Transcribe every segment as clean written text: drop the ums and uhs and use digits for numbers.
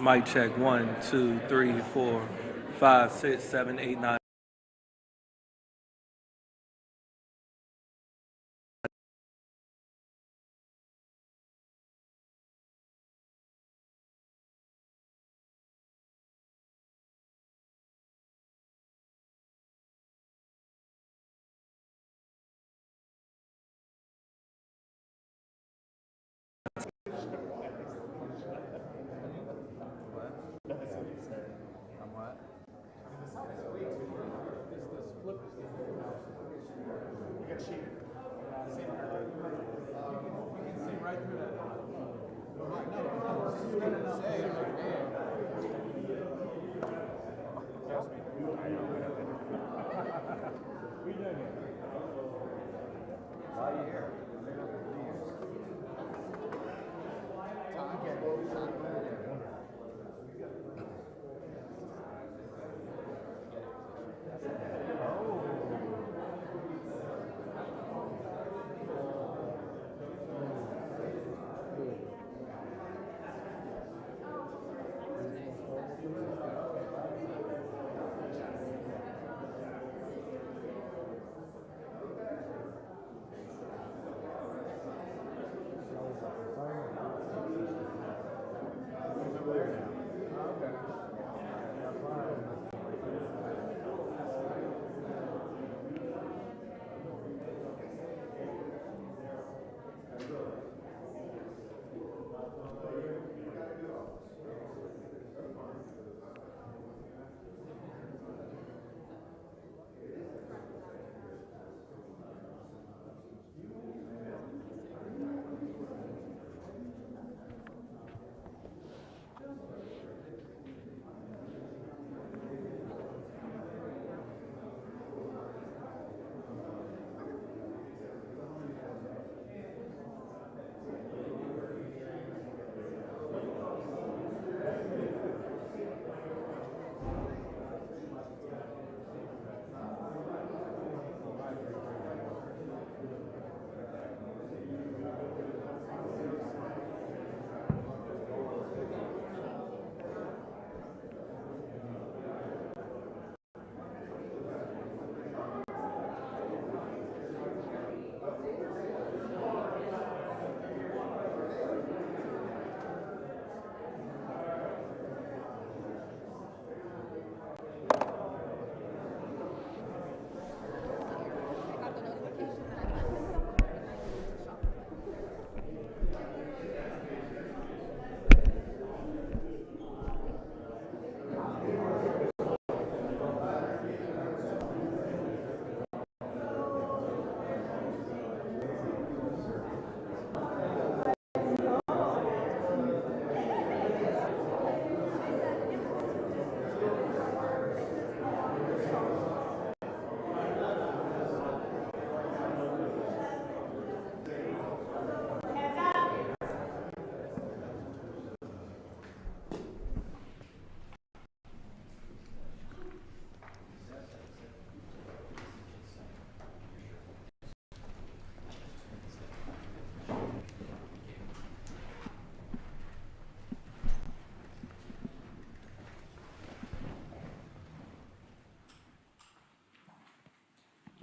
Mic check 1, 2, 3, 4, 5, 6, 7, 8, 9.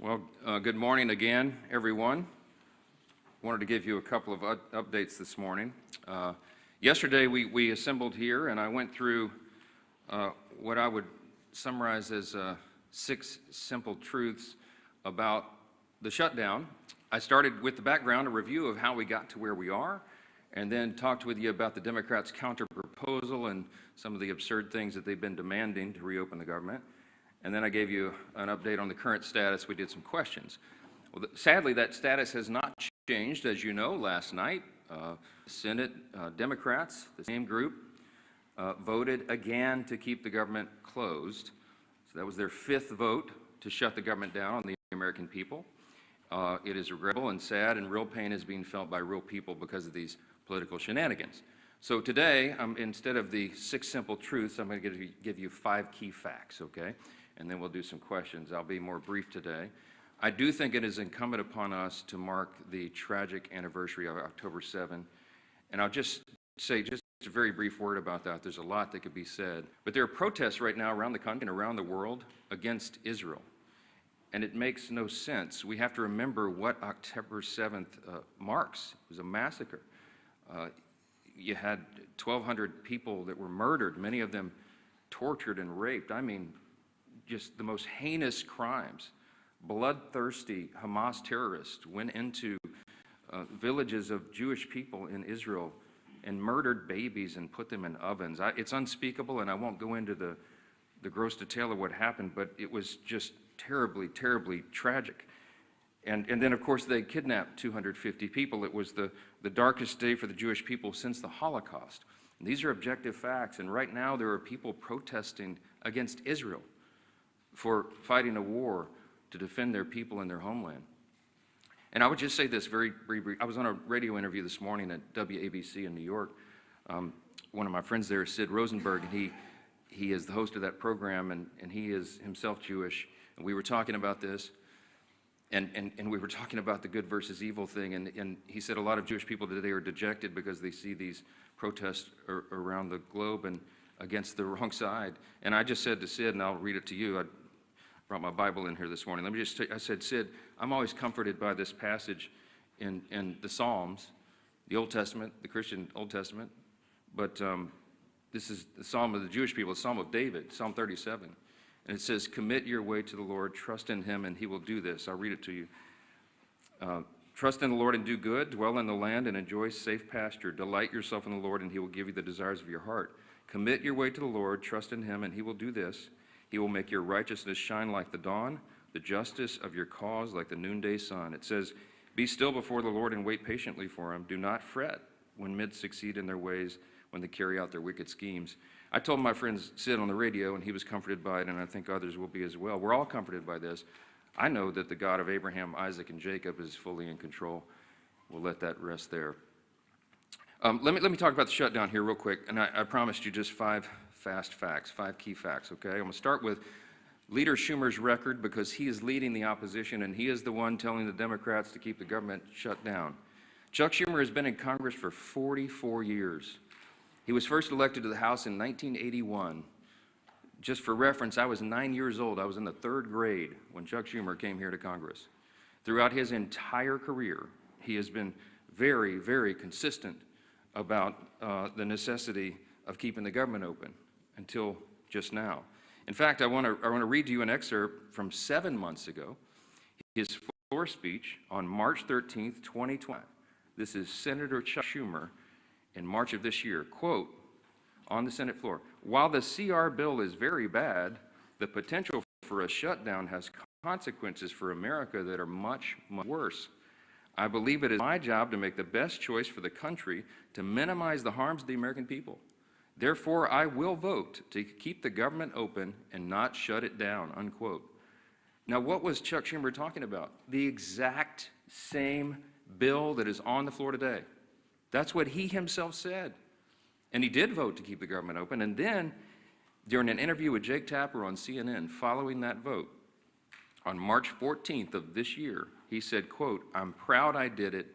Well, good morning again, everyone. Wanted to give you a couple of updates this morning. Yesterday, we assembled here, and I went through what I would summarize as 6 simple truths about the shutdown. I started with the background, a review of how we got to where we are, and then talked with you about the Democrats' counter-proposal and some of the absurd things that they've been demanding to reopen the government. And then I gave you an update on the current status. We did some questions. Well, sadly, that status has not changed. As you know, last night, Senate Democrats, the same group, voted again to keep the government closed. So that was their 5th vote to shut the government down on the American people. It is regrettable and sad, and real pain is being felt by real people because of these political shenanigans. So today, instead of the 6 simple truths, I'm going to give you 5 key facts, okay? And then we'll do some questions. I'll be more brief today. I do think it is incumbent upon us to mark the tragic anniversary of October 7. And I'll just say, just a very brief word about that. There's a lot that could be said. But there are protests right now around the country and around the world against Israel. And it makes no sense. We have to remember what October 7th marks. It was a massacre. You had 1,200 people that were murdered, many of them tortured and raped. I mean, just the most heinous crimes. Bloodthirsty Hamas terrorists went into villages of Jewish people in Israel and murdered babies and put them in ovens. It's unspeakable, and I won't go into the gross detail of what happened, but it was just terribly, terribly tragic. And then, of course, they kidnapped 250 people. It was the darkest day for the Jewish people since the Holocaust. And these are objective facts, and right now there are people protesting against Israel for fighting a war to defend their people and their homeland. And I would just say this very brief. I was on a radio interview this morning at WABC in New York. One of my friends there is Sid Rosenberg, and he is the host of that program, and he is himself Jewish. And we were talking about this, and we were talking about the good versus evil thing, and he said a lot of Jewish people today are dejected because they see these protests around the globe and against the wrong side. And I just said to Sid, and I'll read it to you, I brought my Bible in here this morning. I said, Sid, I'm always comforted by this passage in the Psalms, the Old Testament, the Christian Old Testament, but this is the Psalm of the Jewish people, the Psalm of David, Psalm 37. And it says, commit your way to the Lord, trust in him, and he will do this. I'll read it to you. Trust in the Lord and do good, dwell in the land and enjoy safe pasture. Delight yourself in the Lord, and he will give you the desires of your heart. Commit your way to the Lord, trust in him, and he will do this. He will make your righteousness shine like the dawn, the justice of your cause like the noonday sun. It says, be still before the Lord and wait patiently for him. Do not fret when men succeed in their ways, when they carry out their wicked schemes. I told my friend Sid on the radio, and he was comforted by it, and I think others will be as well. We're all comforted by this. I know that the God of Abraham, Isaac, and Jacob is fully in control. We'll let that rest there. Let me talk about the shutdown here real quick, and I promised you just 5 fast facts, 5 key facts, okay? I'm going to start with Leader Schumer's record, because he is leading the opposition, and he is the one telling the Democrats to keep the government shut down. Chuck Schumer has been in Congress for 44 years. He was first elected to the House in 1981. Just for reference, I was 9 years old. I was in the 3rd grade when Chuck Schumer came here to Congress. Throughout his entire career, he has been very, very consistent about the necessity of keeping the government open until just now. In fact, I want to read to you an excerpt from 7 months ago, his floor speech on March 13th, 2020. This is Senator Chuck Schumer in March of this year. Quote, on the Senate floor, while the CR bill is very bad, the potential for a shutdown has consequences for America that are much, much worse. I believe it is my job to make the best choice for the country to minimize the harms of the American people. Therefore, I will vote to keep the government open and not shut it down, unquote. Now, what was Chuck Schumer talking about? The exact same bill that is on the floor today. That's what he himself said. And he did vote to keep the government open. And then, during an interview with Jake Tapper on CNN following that vote, on March 14th of this year, he said, quote, I'm proud I did it.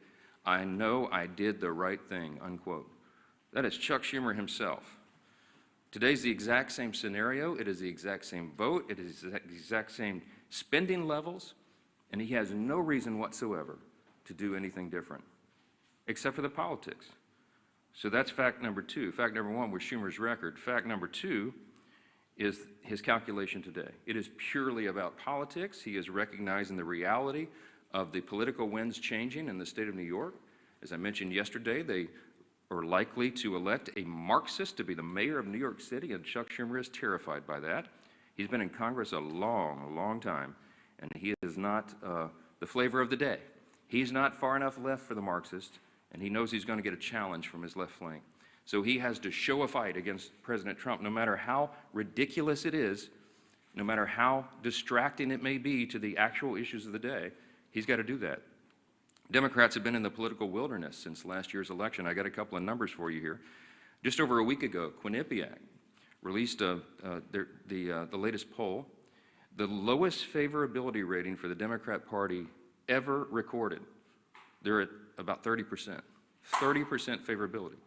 I know I did the right thing, unquote. That is Chuck Schumer himself. Today's the exact same scenario. It is the exact same vote. It is the exact same spending levels. And he has no reason whatsoever to do anything different, except for the politics. So that's fact number 2. Fact number 1 was Schumer's record. Fact number 2 is his calculation today. It is purely about politics. He is recognizing the reality of the political winds changing in the state of New York. As I mentioned yesterday, they are likely to elect a Marxist to be the mayor of New York City, and Chuck Schumer is terrified by that. He's been in Congress a long, long time, and he is not the flavor of the day. He's not far enough left for the Marxist, and he knows he's going to get a challenge from his left flank. So he has to show a fight against President Trump, no matter how ridiculous it is, no matter how distracting it may be to the actual issues of the day. He's got to do that. Democrats have been in the political wilderness since last year's election. I got a couple of numbers for you here. Just over a week ago, Quinnipiac released the latest poll, the lowest favorability rating for the Democrat Party ever recorded. They're at about 30%. 30% favorability.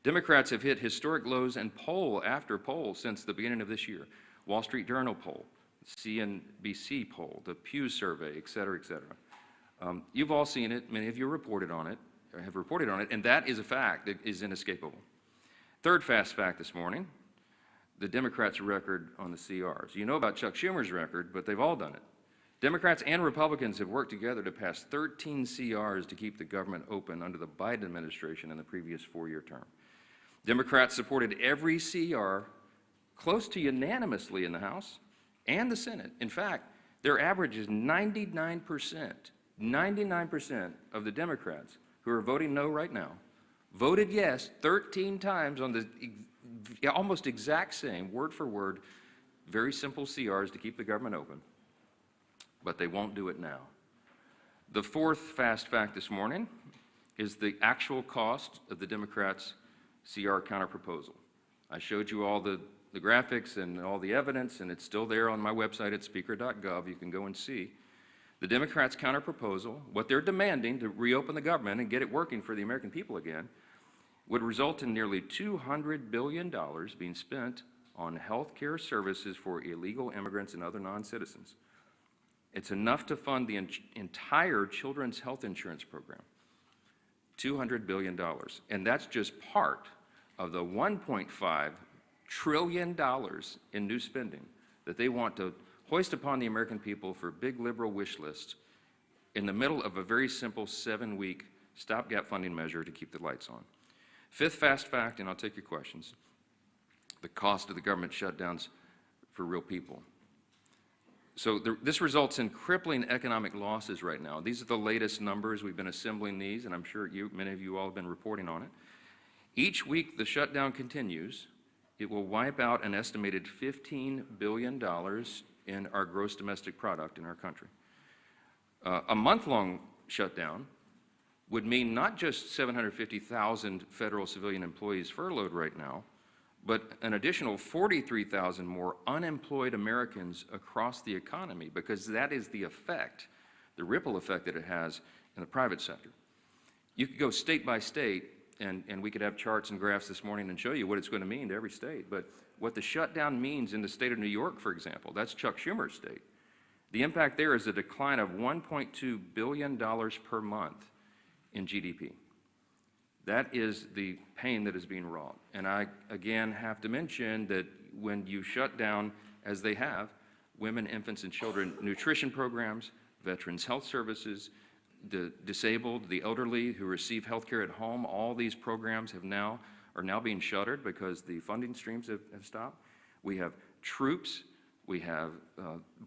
Democrats have hit historic lows in poll after poll since the beginning of this year. Wall Street Journal poll, CNBC poll, the Pew survey, et cetera, et cetera. You've all seen it. Many of you reported on it, or have reported on it, and that is a fact that is inescapable. Third fast fact this morning, the Democrats' record on the CRs. You know about Chuck Schumer's record, but they've all done it. Democrats and Republicans have worked together to pass 13 CRs to keep the government open under the Biden administration in the previous 4-year term. Democrats supported every CR close to unanimously in the House and the Senate. In fact, their average is 99%. 99% of the Democrats who are voting no right now voted yes 13 times on the almost exact same, word for word, very simple CRs to keep the government open. But they won't do it now. The fourth fast fact this morning is the actual cost of the Democrats' CR counterproposal. I showed you all the graphics and all the evidence, and it's still there on my website at speaker.gov. You can go and see. The Democrats' counterproposal, what they're demanding to reopen the government and get it working for the American people again, would result in nearly $200 billion being spent on health care services for illegal immigrants and other non-citizens. It's enough to fund the entire children's health insurance program, $200 billion. And that's just part of the $1.5 trillion in new spending that they want to hoist upon the American people for big liberal wish lists in the middle of a very simple 7-week stopgap funding measure to keep the lights on. Fifth fast fact, and I'll take your questions, the cost of the government shutdowns for real people. So this results in crippling economic losses right now. These are the latest numbers. We've been assembling these, and I'm sure many of you all have been reporting on it. Each week the shutdown continues, it will wipe out an estimated $15 billion in our gross domestic product in our country. A month-long shutdown would mean not just 750,000 federal civilian employees furloughed right now, but an additional 43,000 more unemployed Americans across the economy, because that is the effect, the ripple effect that it has in the private sector. You could go state by state, and we could have charts and graphs this morning and show you what it's going to mean to every state, but what the shutdown means in the state of New York, for example, that's Chuck Schumer's state. The impact there is a decline of $1.2 billion per month in GDP. That is the pain that is being wrought. And I, again, have to mention that when you shut down, as they have, women, infants, and children nutrition programs, veterans health services, the disabled, the elderly who receive health care at home, all these programs are now being shuttered because the funding streams have stopped. We have troops, we have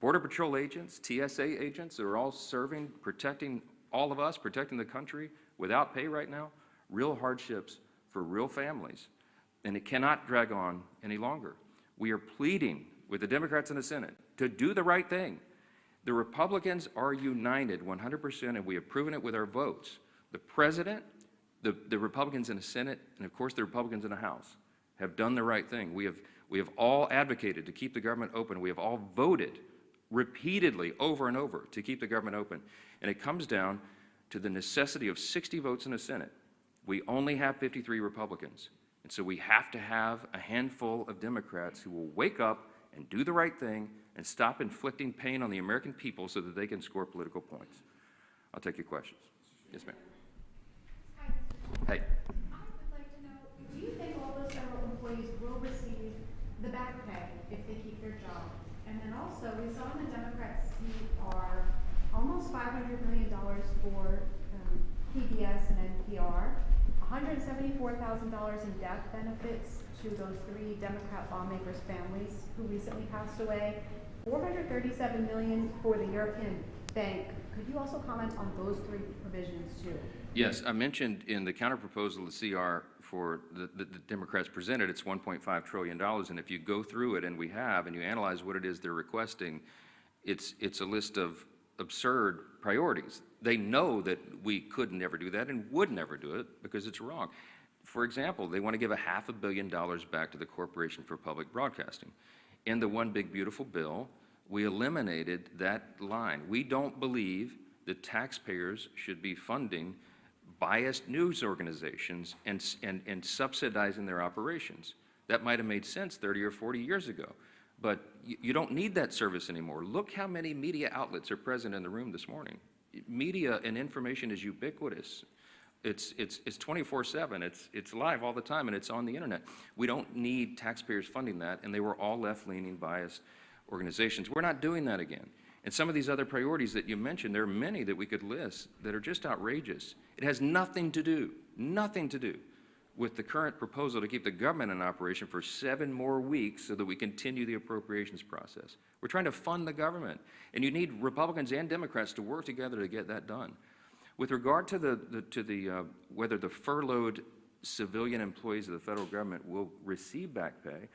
Border Patrol agents, TSA agents that are all serving, protecting all of us, protecting the country without pay right now. Real hardships for real families, and it cannot drag on any longer. We are pleading with the Democrats in the Senate to do the right thing. The Republicans are united 100%, and we have proven it with our votes. The President, the Republicans in the Senate, and of course the Republicans in the House have done the right thing. We have all advocated to keep the government open. We have all voted repeatedly over and over to keep the government open, and it comes down to the necessity of 60 votes in the Senate. We only have 53 Republicans, and so we have to have a handful of Democrats who will wake up and do the right thing and stop inflicting pain on the American people so that they can score political points. I'll take your questions. Yes, ma'am. Hey. I would like to know, do you think all those federal employees will receive the back pay if they keep their job? And then also, we saw in the Democrats' CR almost $500 million for PBS and NPR, $174,000 in death benefits to those 3 Democrat lawmakers' families who recently passed away, $437 million for the European Bank. Could you also comment on those 3 provisions too? Yes, I mentioned in the counterproposal, the CR for the Democrats presented, it's $1.5 trillion, and if you go through it, and we have, and you analyze what it is they're requesting, it's a list of absurd priorities. They know that we could never do that and would never do it because it's wrong. For example, they want to give $500 million back to the Corporation for Public Broadcasting. In the One Big Beautiful Bill, we eliminated that line. We don't believe that taxpayers should be funding biased news organizations and subsidizing their operations. That might have made sense 30 or 40 years ago, but you don't need that service anymore. Look how many media outlets are present in the room this morning. Media and information is ubiquitous. It's 24/7, it's live all the time, and it's on the internet. We don't need taxpayers funding that, and they were all left-leaning, biased organizations. We're not doing that again. And some of these other priorities that you mentioned, there are many that we could list that are just outrageous. It has nothing to do with the current proposal to keep the government in operation for 7 more weeks so that we continue the appropriations process. We're trying to fund the government, and you need Republicans and Democrats to work together to get that done. With regard to whether the furloughed civilian employees of the federal government will receive back pay,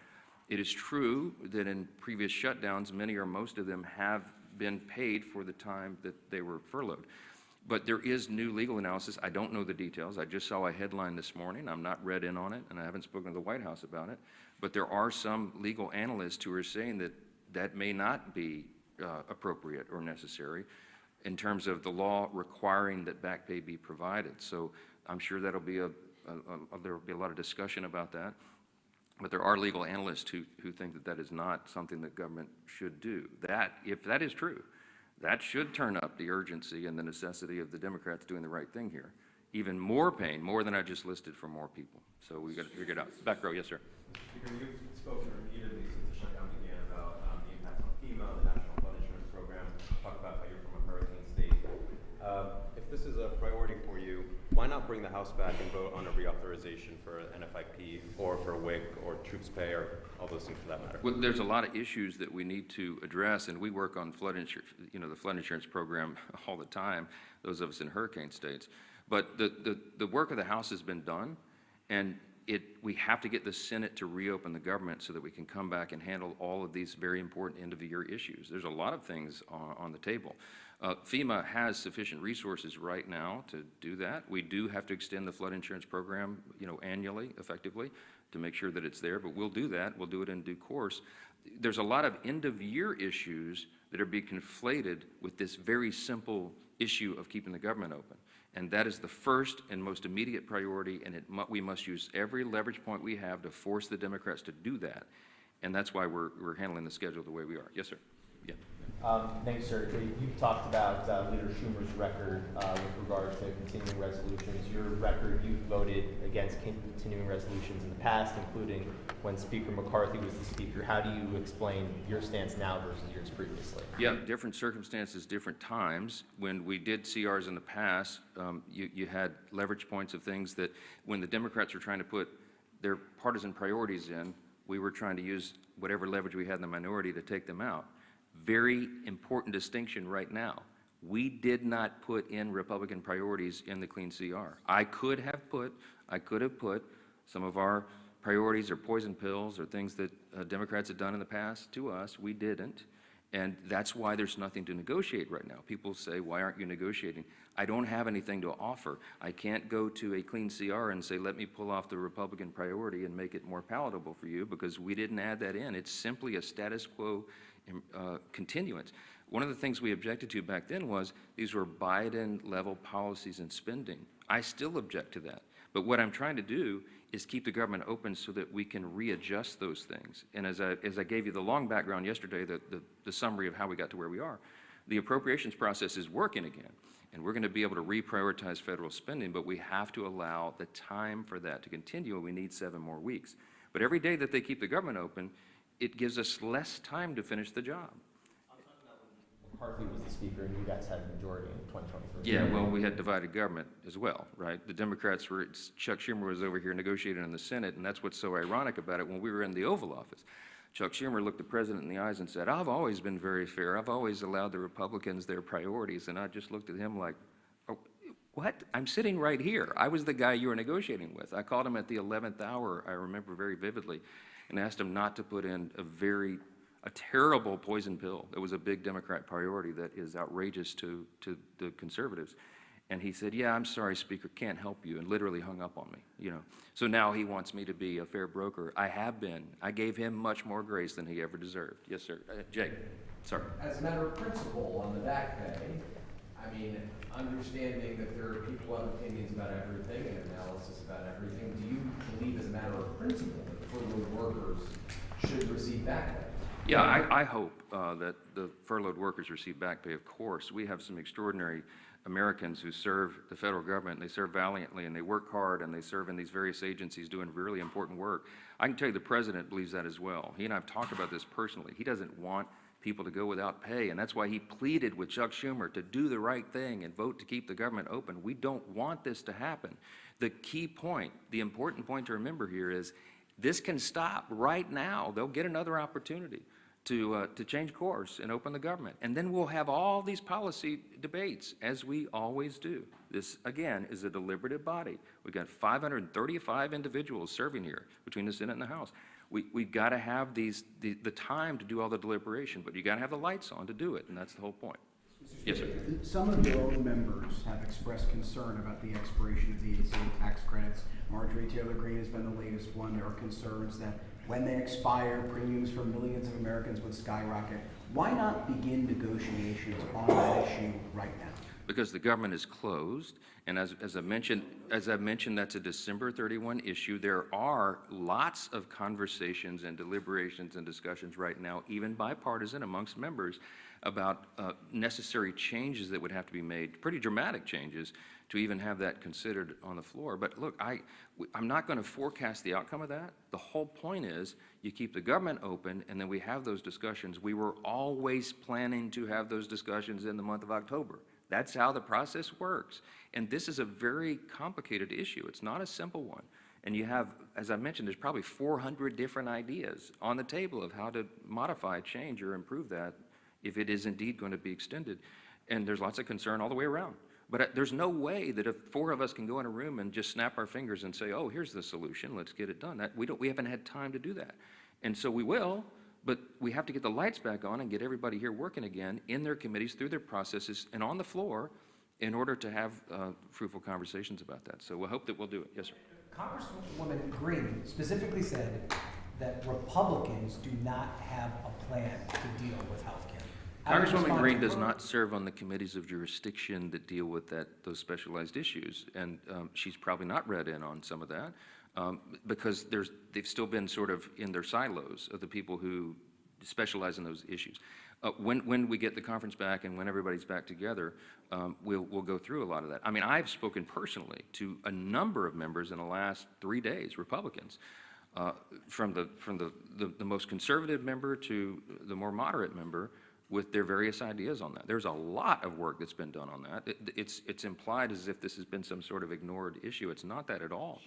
it is true that in previous shutdowns, many or most of them have been paid for the time that they were furloughed. But there is new legal analysis. I don't know the details. I just saw a headline this morning. I'm not read in on it, and I haven't spoken to the White House about it. But there are some legal analysts who are saying that that may not be appropriate or necessary in terms of the law requiring that back pay be provided. So I'm sure that'll be there will be a lot of discussion about that. But there are legal analysts who think that that is not something that government should do. That, if that is true, that should turn up the urgency and the necessity of the Democrats doing the right thing here. Even more pain, more than I just listed, for more people. So we got to figure it out. Back row, yes, sir. Speaker, you've spoken repeatedly since the shutdown began about the impact on FEMA, the National Flood Insurance Program. Talk about how you're from a hurricane state. If this is a priority for you, why not bring the House back and vote on a reauthorization for NFIP or for WIC or troops pay or all those things for that matter? Well, there's a lot of issues that we need to address, and we work on flood insurance, the flood insurance program all the time, those of us in hurricane states. But the work of the House has been done, and we have to get the Senate to reopen the government so that we can come back and handle all of these very important end-of-the-year issues. There's a lot of things on the table. FEMA has sufficient resources right now to do that. We do have to extend the flood insurance program, annually, effectively, to make sure that it's there, but we'll do that. We'll do it in due course. There's a lot of end-of-year issues that are being conflated with this very simple issue of keeping the government open. And that is the first and most immediate priority, and we must use every leverage point we have to force the Democrats to do that. And that's why we're handling the schedule the way we are. Yes, sir. Yeah. Thanks, sir. You've talked about Leader Schumer's record with regard to continuing resolutions. Your record, you voted against continuing resolutions in the past, including when Speaker McCarthy was the Speaker. How do you explain your stance now versus yours previously? Yeah, different circumstances, different times. When we did CRs in the past, you had leverage points of things that when the Democrats were trying to put their partisan priorities in, we were trying to use whatever leverage we had in the minority to take them out. Very important distinction right now. We did not put in Republican priorities in the clean CR. I could have put some of our priorities or poison pills or things that Democrats had done in the past to us. We didn't. And that's why there's nothing to negotiate right now. People say, why aren't you negotiating? I don't have anything to offer. I can't go to a clean CR and say, let me pull off the Republican priority and make it more palatable for you, because we didn't add that in. It's simply a status quo continuance. One of the things we objected to back then was these were Biden-level policies and spending. I still object to that. But what I'm trying to do is keep the government open so that we can readjust those things. And as I gave you the long background yesterday, the summary of how we got to where we are, the appropriations process is working again. And we're going to be able to reprioritize federal spending, but we have to allow the time for that to continue, and we need 7 more weeks. But every day that they keep the government open, it gives us less time to finish the job. I'm talking about when McCarthy was the Speaker and you guys had the majority in 2023. Yeah, well, we had divided government as well, right? The Democrats were, Chuck Schumer was over here negotiating in the Senate, and that's what's so ironic about it. When we were in the Oval Office, Chuck Schumer looked the president in the eyes and said, I've always been very fair. I've always allowed the Republicans their priorities. And I just looked at him like, oh, what? I'm sitting right here. I was the guy you were negotiating with. I called him at the 11th hour, I remember very vividly, and asked him not to put in a terrible poison pill that was a big Democrat priority that is outrageous to the conservatives. And he said, yeah, I'm sorry, Speaker, can't help you, and literally hung up on me, So now he wants me to be a fair broker. I have been. I gave him much more grace than he ever deserved. Yes, sir. Jake, sorry. As a matter of principle, on the back pay, I I mean, understanding that there are people who have opinions about everything and analysis about everything, do you believe as a matter of principle that furloughed workers should receive back pay? Yeah, I hope that the furloughed workers receive back pay, of course. We have some extraordinary Americans who serve the federal government, and they serve valiantly, and they work hard, and they serve in these various agencies doing really important work. I can tell you the president believes that as well. He and I have talked about this personally. He doesn't want people to go without pay, and that's why he pleaded with Chuck Schumer to do the right thing and vote to keep the government open. We don't want this to happen. The key point, the important point to remember here is this can stop right now. They'll get another opportunity to change course and open the government. And then we'll have all these policy debates, as we always do. This, again, is a deliberative body. We've got 535 individuals serving here between the Senate and the House. We've got to have the time to do all the deliberation, but you got to have the lights on to do it, and that's the whole point. Yes, sir. Some of your own members have expressed concern about the expiration of the ESA tax credits. Marjorie Taylor Greene has been the latest one. There are concerns that when they expire, premiums for millions of Americans would skyrocket. Why not begin negotiations on that issue right now? Because the government is closed, and as I mentioned, that's a December 31 issue. There are lots of conversations and deliberations and discussions right now, even bipartisan amongst members, about necessary changes that would have to be made, pretty dramatic changes, to even have that considered on the floor. But look, I'm not going to forecast the outcome of that. The whole point is you keep the government open, and then we have those discussions. We were always planning to have those discussions in the month of October. That's how the process works. And this is a very complicated issue. It's not a simple one. And you have, as I mentioned, there's probably 400 different ideas on the table of how to modify, change, or improve that if it is indeed going to be extended. And there's lots of concern all the way around. But there's no way that if four of us can go in a room and just snap our fingers and say, oh, here's the solution, let's get it done. We haven't had time to do that. And so we will, but we have to get the lights back on and get everybody here working again in their committees, through their processes, and on the floor in order to have fruitful conversations about that. So we'll hope that we'll do it. Yes, sir. Congresswoman Green specifically said that Republicans do not have a plan to deal with health care. Congresswoman Green does not serve on the committees of jurisdiction that deal with those specialized issues, and she's probably not read in on some of that because they've still been sort of in their silos of the people who specialize in those issues. When we get the conference back and when everybody's back together, we'll go through a lot of that. I mean, I've spoken personally to a number of members in the last 3 days, Republicans, from the most conservative member to the more moderate member, with their various ideas on that. There's a lot of work that's been done on that. It's implied as if this has been some sort of ignored issue. It's not that at all.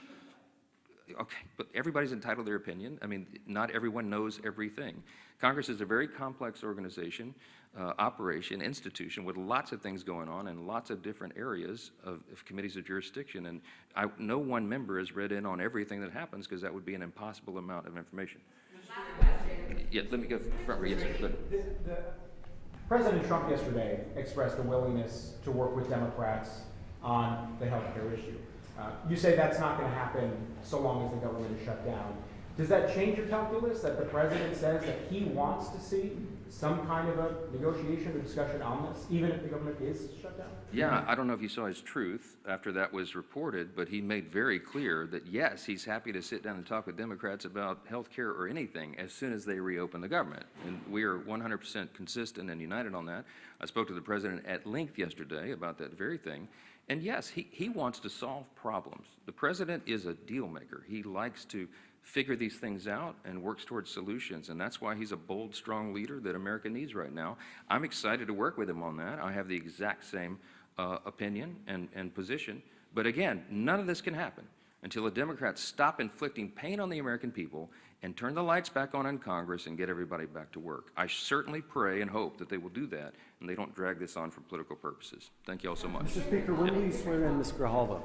Okay, but everybody's entitled to their opinion. I mean, not everyone knows everything. Congress is a very complex organization, operation, institution with lots of things going on in lots of different areas of committees of jurisdiction. And no one member has read in on everything that happens because that would be an impossible amount of information. Yeah, let me go front row. Yes, sir. President Trump yesterday expressed a willingness to work with Democrats on the health care issue. You say that's not going to happen so long as the government is shut down. Does that change your calculus that the president says that he wants to see some kind of a negotiation or discussion on this, even if the government is shut down? Yeah, I don't know if you saw his truth after that was reported, but he made very clear that, yes, he's happy to sit down and talk with Democrats about health care or anything as soon as they reopen the government. And we are 100% consistent and united on that. I spoke to the president at length yesterday about that very thing. And yes, he wants to solve problems. The president is a deal maker. He likes to figure these things out and works towards solutions, and that's why he's a bold, strong leader that America needs right now. I'm excited to work with him on that. I have the exact same opinion and position. But again, none of this can happen until the Democrats stop inflicting pain on the American people and turn the lights back on in Congress and get everybody back to work. I certainly pray and hope that they will do that and they don't drag this on for political purposes. Thank you all so much. Mr. Speaker, when will you swear in Ms. Grijalva?